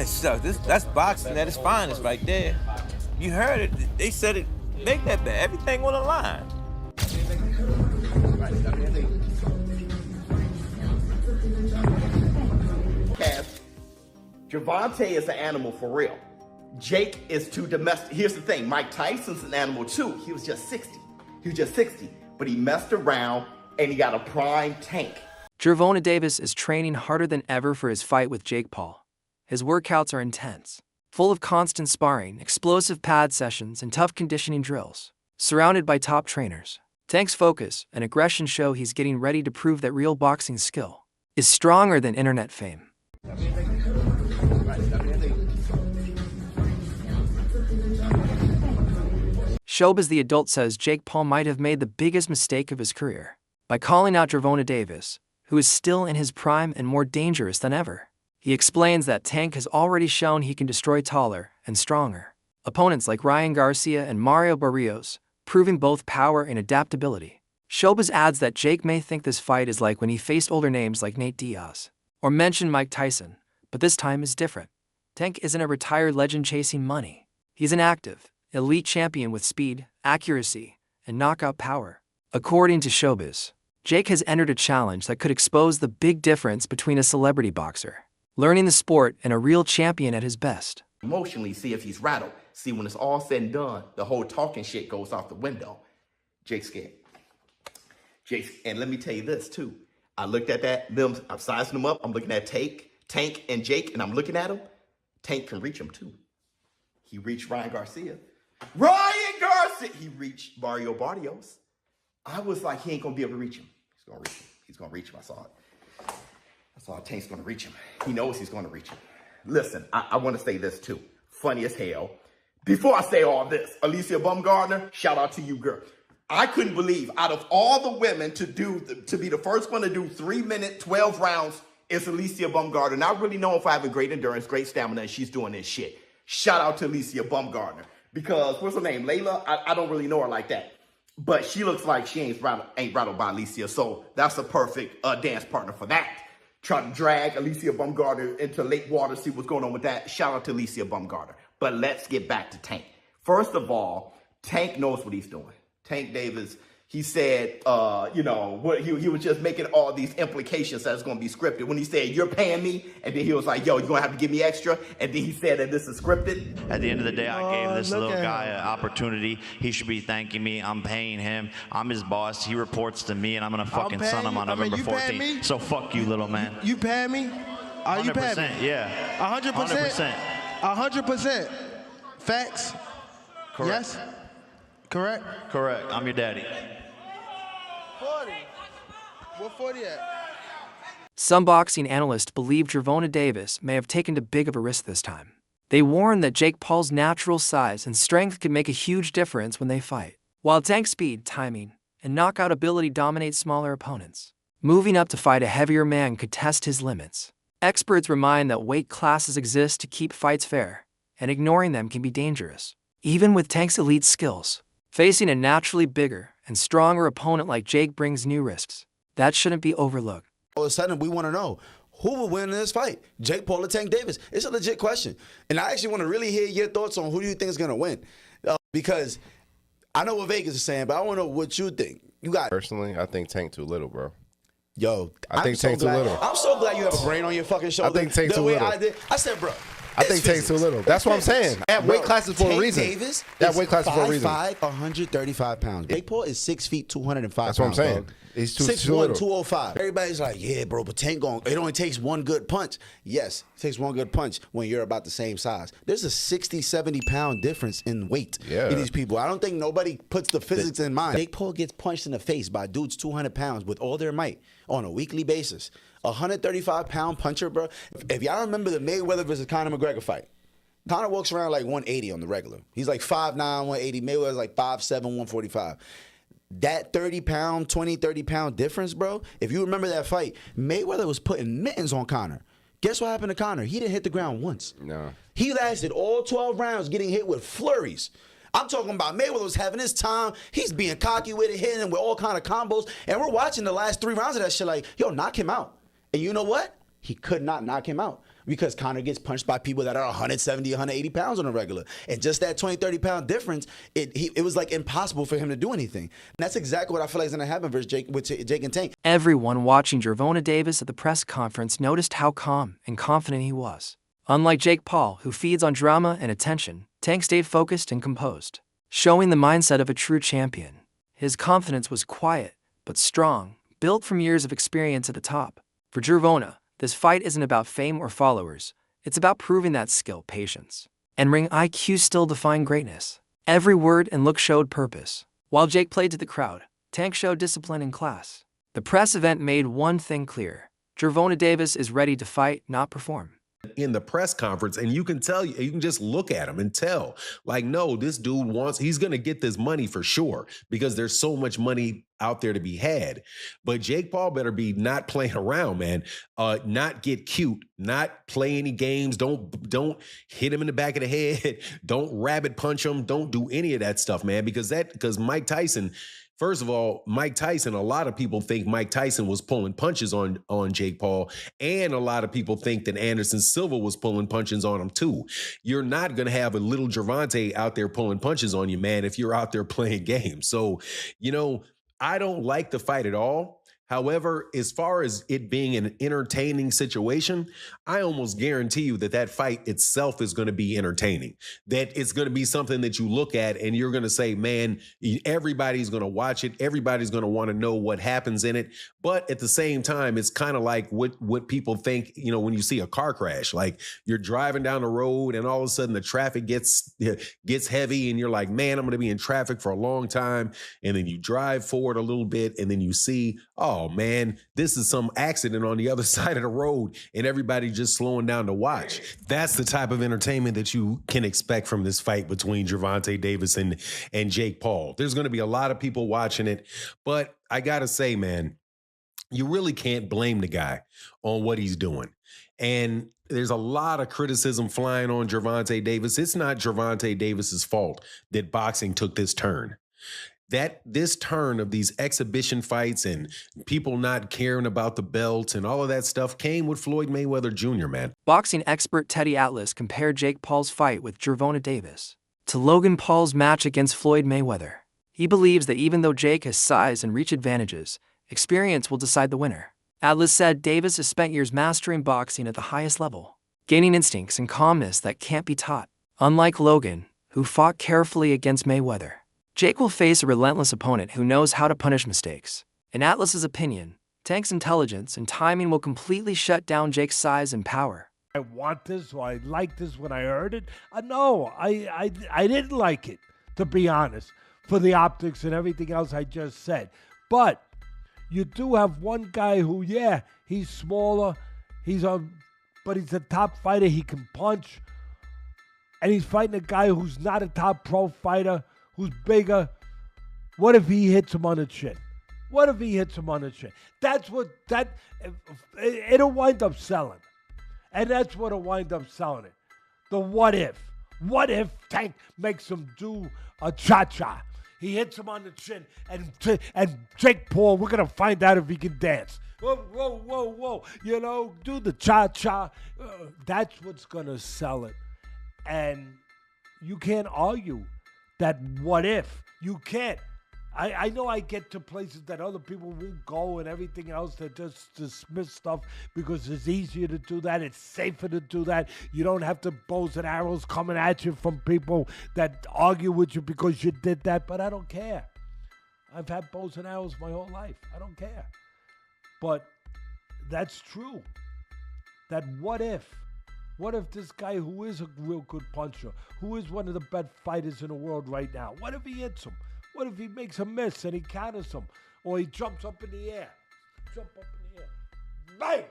So that's boxing at its finest right there. You heard it. They said it. Make that bet. Everything on the line. Gervonta is an animal for real. Jake is too domestic. Here's the thing. Mike Tyson's an animal too. He was just 60. But he messed around and he got a prime Tank. Gervonta Davis is training harder than ever for his fight with Jake Paul. His workouts are intense, full of constant sparring, explosive pad sessions, and tough conditioning drills. Surrounded by top trainers, Tank's focus and aggression show he's getting ready to prove that real boxing skill is stronger than internet fame. Showbiz the adult says Jake Paul might have made the biggest mistake of his career by calling out Gervonta Davis, who is still in his prime and more dangerous than ever. He explains that Tank has already shown he can destroy taller and stronger opponents like Ryan Garcia and Mario Barrios, proving both power and adaptability. Showbiz adds that Jake may think this fight is like when he faced older names like Nate Diaz or mentioned Mike Tyson, but this time is different. Tank isn't a retired legend chasing money. He's an active, elite champion with speed, accuracy, and knockout power. According to Showbiz, Jake has entered a challenge that could expose the big difference between a celebrity boxer learning the sport and a real champion at his best. Emotionally, see if he's rattled. See, when it's all said and done, the whole talking shit goes out the window. Jake's scared. And let me tell you this too. I looked at I'm sizing them up. I'm looking at Tank and Jake, and I'm looking at him. Tank can reach him too. He reached Ryan Garcia. He reached Mario Barrios. I was like, he ain't gonna be able to reach him. He's gonna reach him. I saw Tank's gonna reach him. He knows he's gonna reach him. Listen, I wanna say this too. Funny as hell. Before I say all this, Alicia Baumgardner, shout out to you, girl. I couldn't believe out of all the women to be the first one to do 3 minute, 12 rounds is Alicia Baumgardner. Not really know if I have a great endurance, great stamina, and she's doing this shit. Shout out to Alicia Baumgardner. Because, what's her name, Layla? I don't really know her like that. But she looks like she ain't rattled by Alicia. So that's a perfect dance partner for that. Trying to drag Alicia Baumgardner into lake water, see what's going on with that. Shout out to Alicia Baumgardner. But let's get back to Tank. First of all, Tank knows what he's doing. Tank Davis, he said, he was just making all these implications that it's going to be scripted. When he said, you're paying me, and then he was like, yo, you're going to have to give me extra. And then he said that this is scripted. At the end of the day, I gave this little guy an opportunity. He should be thanking me. I'm paying him. I'm his boss. He reports to me, and I'm going to fucking son him on November 14th. So fuck you, little man. You paying me? Are you paying me? Yeah. 100%? 100%. Facts? Correct. Yes? Correct? Correct. I'm your daddy. 40. Where 40 at? Some boxing analysts believe Gervonta Davis may have taken too big of a risk this time. They warn that Jake Paul's natural size and strength could make a huge difference when they fight, while Tank's speed, timing, and knockout ability dominate smaller opponents. Moving up to fight a heavier man could test his limits. Experts remind that weight classes exist to keep fights fair, and ignoring them can be dangerous. Even with Tank's elite skills, facing a naturally bigger and stronger opponent like Jake brings new risks. That shouldn't be overlooked. All of a sudden, we want to know, who will win in this fight? Jake Paul or Tank Davis? It's a legit question. And I actually want to really hear your thoughts on who do you think is going to win. Because I know what Vegas is saying, but I want to know what you think. Personally, I think Tank too little, bro. Yo, I think Tank too little. I'm so glad you have a brain on your fucking shoulder. I think Tank too little. I said, bro. I think Tank's too little. That's what I'm saying. That weight class is for a reason. Davis that weight class is for a reason. 5'5", 135 pounds. Jake Paul is 6 feet, 205 pounds. That's what I'm saying. Bro. He's too 6'1", little. 205. Everybody's like, yeah, bro, but Tank it only takes one good punch. Yes, it takes one good punch when you're about the same size. There's a 60, 70-pound difference in weight in these people. I don't think nobody puts the physics in mind. Jake Paul gets punched in the face by dudes 200 pounds with all their might on a weekly basis. A 135-pound puncher, bro. If y'all remember the Mayweather versus Conor McGregor fight, Conor walks around like 180 on the regular. He's like 5'9", 180. Mayweather's like 5'7", 145. That 30-pound, 20, 30-pound difference, bro, if you remember that fight, Mayweather was putting mittens on Conor. Guess what happened to Conor? He didn't hit the ground once. No. He lasted all 12 rounds getting hit with flurries. I'm talking about Mayweather was having his time. He's being cocky with it, hitting him with all kind of combos. And we're watching the last 3 rounds of that shit like, yo, knock him out. And you know what? He could not knock him out. because Conor gets punched by people that are 170, 180 pounds on a regular. And just that 20, 30 pound difference, it was like impossible for him to do anything. And that's exactly what I feel like is going to happen versus Jake and Tank. Everyone watching Gervonta Davis at the press conference noticed how calm and confident he was. Unlike Jake Paul, who feeds on drama and attention, Tank stayed focused and composed, showing the mindset of a true champion. His confidence was quiet, but strong, built from years of experience at the top. For Gervonta, this fight isn't about fame or followers. It's about proving that skill, patience, and ring IQ still define greatness. Every word and look showed purpose. While Jake played to the crowd, Tank showed discipline and class. The press event made one thing clear. Gervonta Davis is ready to fight, not perform. In the press conference, and you can just look at him and tell, like, no, this dude he's going to get this money for sure, because there's so much money out there to be had. But Jake Paul better be not playing around, man. Not get cute, not play any games. Don't hit him in the back of the head. Don't rabbit punch him. Don't do any of that stuff, man, because Mike Tyson. First of all, Mike Tyson, a lot of people think Mike Tyson was pulling punches on Jake Paul, and a lot of people think that Anderson Silva was pulling punches on him too. You're not going to have a little Gervonta out there pulling punches on you, man, if you're out there playing games. So, I don't like the fight at all. However, as far as it being an entertaining situation, I almost guarantee you that fight itself is going to be entertaining. That it's going to be something that you look at and you're going to say, man, everybody's going to watch it. Everybody's going to want to know what happens in it. But at the same time, it's kind of like what people think, when you see a car crash. Like, you're driving down the road and all of a sudden the traffic gets heavy and you're like, man, I'm going to be in traffic for a long time. And then you drive forward a little bit and then you see, oh man, this is some accident on the other side of the road and everybody just slowing down to watch. That's the type of entertainment that you can expect from this fight between Gervonta Davis and Jake Paul. There's going to be a lot of people watching it, but I got to say, man, you really can't blame the guy on what he's doing. And there's a lot of criticism flying on Gervonta Davis. It's not Gervonta Davis's fault that boxing took this turn. That this turn of these exhibition fights and people not caring about the belts and all of that stuff came with Floyd Mayweather Jr., man. Boxing expert Teddy Atlas compared Jake Paul's fight with Gervonta Davis to Logan Paul's match against Floyd Mayweather. He believes that even though Jake has size and reach advantages, experience will decide the winner. Atlas said Davis has spent years mastering boxing at the highest level, gaining instincts and calmness that can't be taught. Unlike Logan, who fought carefully against Mayweather, Jake will face a relentless opponent who knows how to punish mistakes. In Atlas's opinion, Tank's intelligence and timing will completely shut down Jake's size and power. I want this, or I like this when I heard it. No, I didn't like it, to be honest, for the optics and everything else I just said. But you do have one guy who, yeah, he's smaller, but he's a top fighter. He can punch, and he's fighting a guy who's not a top pro fighter, who's bigger. What if he hits him on the chin? What if he hits him on the chin? It'll wind up selling. And that's what'll wind up selling it. The what if. What if Tank makes him do a cha-cha? He hits him on the chin, and Jake Paul, we're going to find out if he can dance. Whoa, whoa, whoa, whoa. Do the cha-cha. That's what's going to sell it. And you can't argue that what if. You can't. I know I get to places that other people won't go and everything else, that just dismiss stuff because it's easier to do that. It's safer to do that. You don't have to bows and arrows coming at you from people that argue with you because you did that. But I don't care. I've had bows and arrows my whole life. I don't care. But that's true. That what if? What if this guy who is a real good puncher, who is one of the best fighters in the world right now, what if he hits him? What if he makes a miss and he counters him? Or he jumps up in the air. Bang!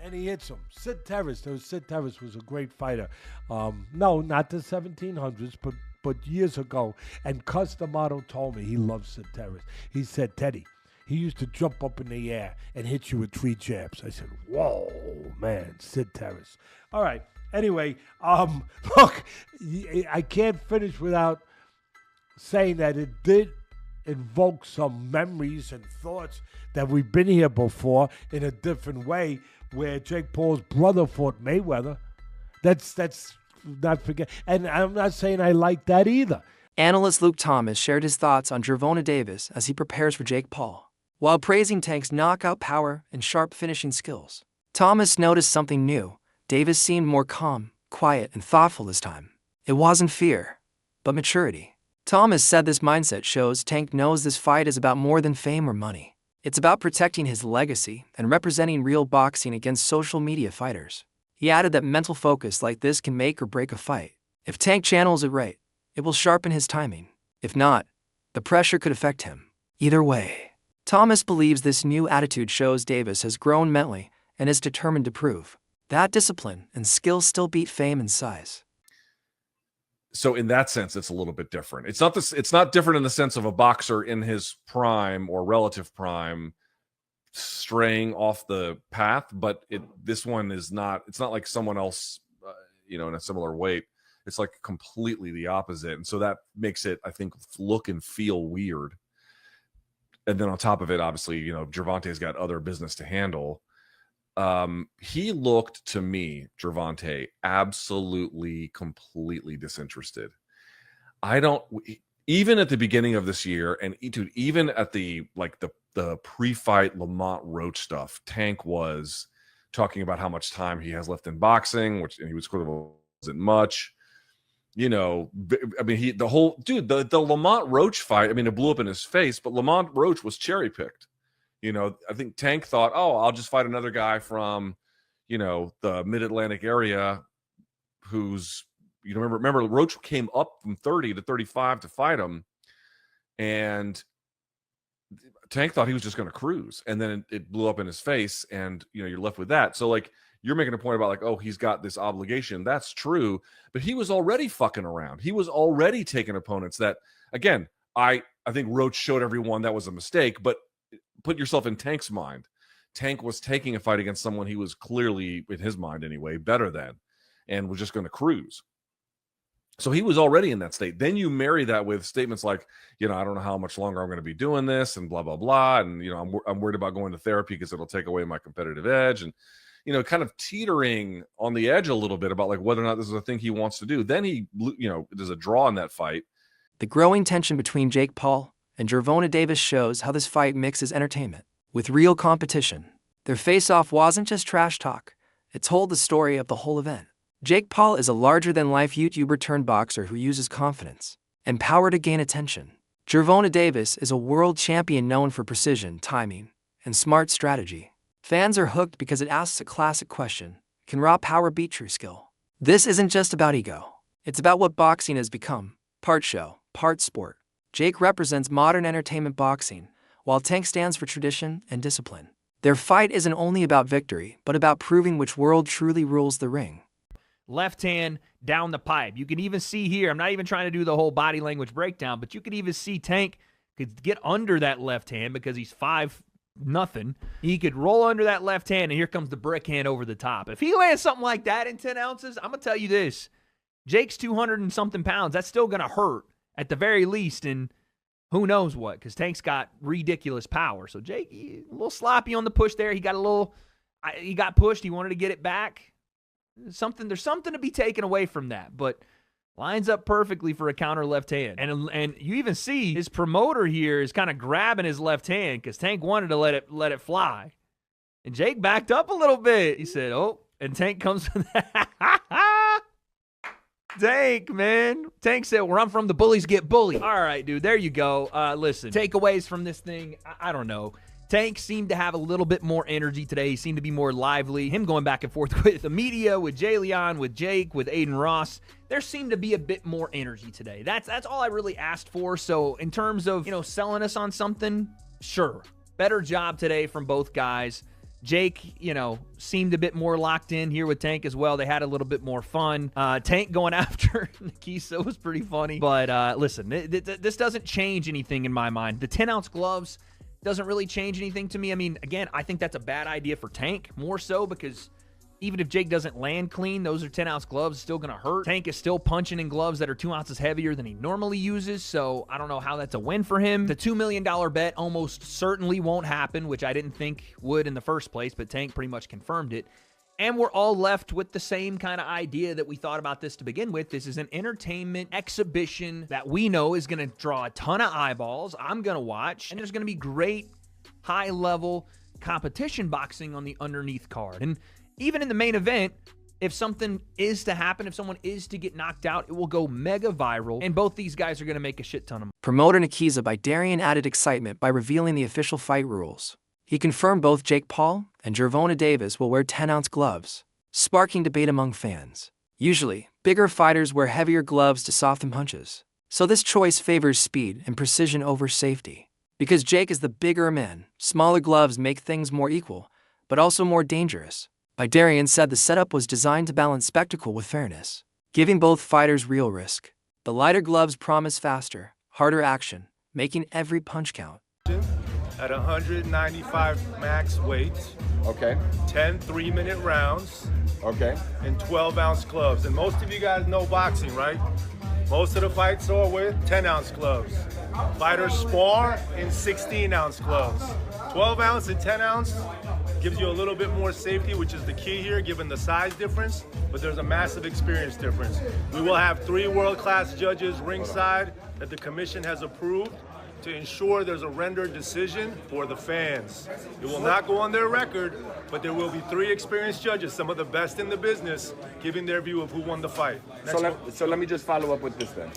And he hits him. Sid Terrace was a great fighter. No, not the 1700s, but years ago. And Customato told me he loves Sid Terrace. He said, Teddy, he used to jump up in the air and hit you with 3 jabs. I said, whoa, man, Sid Terrace. All right. Anyway, look, I can't finish without saying that it did invoke some memories and thoughts that we've been here before in a different way. where Jake Paul's brother fought Mayweather. That's not forget. And I'm not saying I like that either. Analyst Luke Thomas shared his thoughts on Gervonta Davis as he prepares for Jake Paul. While praising Tank's knockout power and sharp finishing skills, Thomas noticed something new. Davis seemed more calm, quiet, and thoughtful this time. It wasn't fear, but maturity. Thomas said this mindset shows Tank knows this fight is about more than fame or money. It's about protecting his legacy and representing real boxing against social media fighters. He added that mental focus like this can make or break a fight. If Tank channels it right, it will sharpen his timing. If not, the pressure could affect him. Either way, Thomas believes this new attitude shows Davis has grown mentally and is determined to prove that discipline and skill still beat fame and size. So in that sense, it's a little bit different. It's not different in the sense of a boxer in his prime or relative prime straying off the path, but this one is not. It's not like someone else, in a similar weight. It's like completely the opposite, and so that makes it, I think, look and feel weird. And then on top of it, obviously, Gervonta's got other business to handle. He looked to me, Gervonta, absolutely, completely disinterested. Even at the beginning of this year, and even at the pre-fight Lamont Roach stuff, Tank was talking about how much time he has left in boxing, and he was sort of wasn't much. The Lamont Roach fight, it blew up in his face, but Lamont Roach was cherry picked. I think Tank thought, I'll just fight another guy from, the mid-Atlantic area who's, remember Roach came up from 30 to 35 to fight him. And Tank thought he was just going to cruise. And then it blew up in his face and, you're left with that. So you're making a point about he's got this obligation. That's true. But he was already fucking around. He was already taking opponents that, again, I think Roach showed everyone that was a mistake, but put yourself in Tank's mind. Tank was taking a fight against someone he was clearly, in his mind anyway, better than, and was just going to cruise. So he was already in that state. Then you marry that with statements like, I don't know how much longer I'm going to be doing this and blah, blah, blah. And, I'm worried about going to therapy because it'll take away my competitive edge. And, kind of teetering on the edge a little bit about whether or not this is a thing he wants to do. Then he, there's a draw in that fight. The growing tension between Jake Paul and Gervonta Davis shows how this fight mixes entertainment with real competition. Their face-off wasn't just trash talk. It told the story of the whole event. Jake Paul is a larger-than-life YouTuber-turned-boxer who uses confidence and power to gain attention. Gervonta Davis is a world champion known for precision, timing, and smart strategy. Fans are hooked because it asks a classic question: can raw power beat true skill? This isn't just about ego. It's about what boxing has become: part show, part sport. Jake represents modern entertainment boxing, while Tank stands for tradition and discipline. Their fight isn't only about victory, but about proving which world truly rules the ring. Left hand down the pipe. You can even see here, I'm not even trying to do the whole body language breakdown, but you could even see Tank could get under that left hand because he's 5-0. He could roll under that left hand, and here comes the brick hand over the top. If he lands something like that in 10 ounces, I'm going to tell you this. Jake's 200 and something pounds. That's still going to hurt at the very least, and who knows what, because Tank's got ridiculous power. So Jake, a little sloppy on the push there. He got pushed. He wanted to get it back. There's something to be taken away from that, but lines up perfectly for a counter left hand. And you even see his promoter here is kind of grabbing his left hand because Tank wanted to let it fly. And Jake backed up a little bit. He said, and Tank comes with that. Tank, man. Tank said, where I'm from, the bullies get bullied. All right, dude, there you go. Listen, takeaways from this thing, I don't know. Tank seemed to have a little bit more energy today. He seemed to be more lively. Him going back and forth with the media, with Jay Leon, with Jake, with Aiden Ross. There seemed to be a bit more energy today. That's all I really asked for. So in terms of, selling us on something, sure. Better job today from both guys. Jake, seemed a bit more locked in here with Tank as well. They had a little bit more fun. Tank going after Nikisa was pretty funny. But listen, this doesn't change anything in my mind. The 10-ounce gloves doesn't really change anything to me. I mean, again, I think that's a bad idea for Tank, more so because Even if Jake doesn't land clean, those are 10-ounce gloves, still going to hurt. Tank is still punching in gloves that are 2 ounces heavier than he normally uses, so I don't know how that's a win for him. The $2 million bet almost certainly won't happen, which I didn't think would in the first place, but Tank pretty much confirmed it. And we're all left with the same kind of idea that we thought about this to begin with. This is an entertainment exhibition that we know is going to draw a ton of eyeballs. I'm going to watch, and there's going to be great high-level competition boxing on the underneath card. And even in the main event, if something is to happen, if someone is to get knocked out, it will go mega viral, and both these guys are going to make a shit ton of money. Promoter Nikiza by Darian added excitement by revealing the official fight rules. He confirmed both Jake Paul and Gervonta Davis will wear 10-ounce gloves, sparking debate among fans. Usually, bigger fighters wear heavier gloves to soften punches, so this choice favors speed and precision over safety. Because Jake is the bigger man, smaller gloves make things more equal, but also more dangerous. By Darian said the setup was designed to balance spectacle with fairness, giving both fighters real risk. The lighter gloves promise faster, harder action, making every punch count. At 195 max weight. Okay. 10 3-minute rounds. Okay. And 12-ounce gloves. And most of you guys know boxing, right? Most of the fights are with 10-ounce gloves. Fighters spar in 16-ounce gloves. 12-ounce and 10-ounce gives you a little bit more safety, which is the key here, given the size difference, but there's a massive experience difference. We will have 3 world-class judges ringside that the commission has approved to ensure there's a rendered decision for the fans. It will not go on their record, but there will be 3 experienced judges, some of the best in the business, giving their view of who won the fight. So let me just follow up with this then.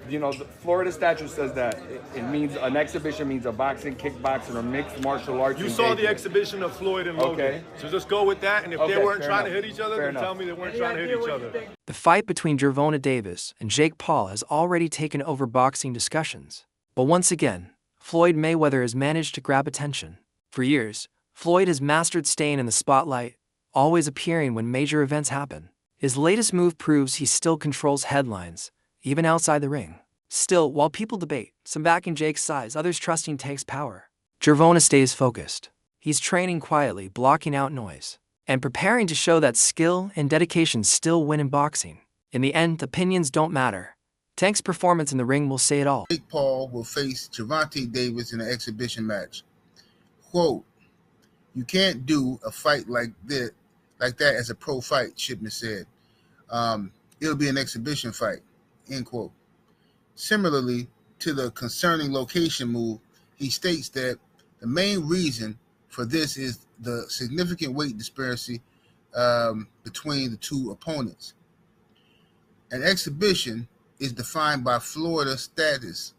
You know, the Florida statute says that it means an exhibition means a boxing, kickboxing, or mixed martial arts. You saw the exhibition of Floyd and Logan. Okay. So just go with that, and if they weren't trying to hit each other, then tell me they weren't trying to hit each other. The fight between Gervonta Davis and Jake Paul has already taken over boxing discussions. But once again, Floyd Mayweather has managed to grab attention. For years, Floyd has mastered staying in the spotlight, always appearing when major events happen. His latest move proves he still controls headlines, even outside the ring. Still, while people debate, some backing Jake's size, others trusting Tank's power, Gervonta stays focused. He's training quietly, blocking out noise, and preparing to show that skill and dedication still win in boxing. In the end, opinions don't matter. Tank's performance in the ring will say it all. Jake Paul will face Gervonta Davis in an exhibition match. Quote, "You can't do a fight like that as a pro fight," Shipman said. It'll be an exhibition fight, end quote. Similarly to the concerning location move, he states that the main reason for this is the significant weight disparity between the 2 opponents. An exhibition is defined by Florida statutes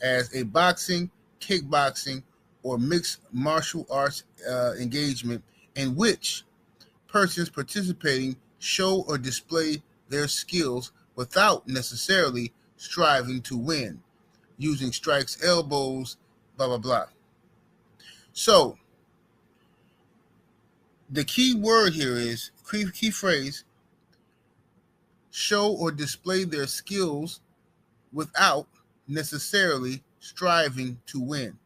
as a boxing, kickboxing, or mixed martial arts engagement in which persons participating show or display their skills without necessarily striving to win, using strikes, elbows, blah, blah, blah. So the key word here is, key phrase, show or display their skills without necessarily striving to win.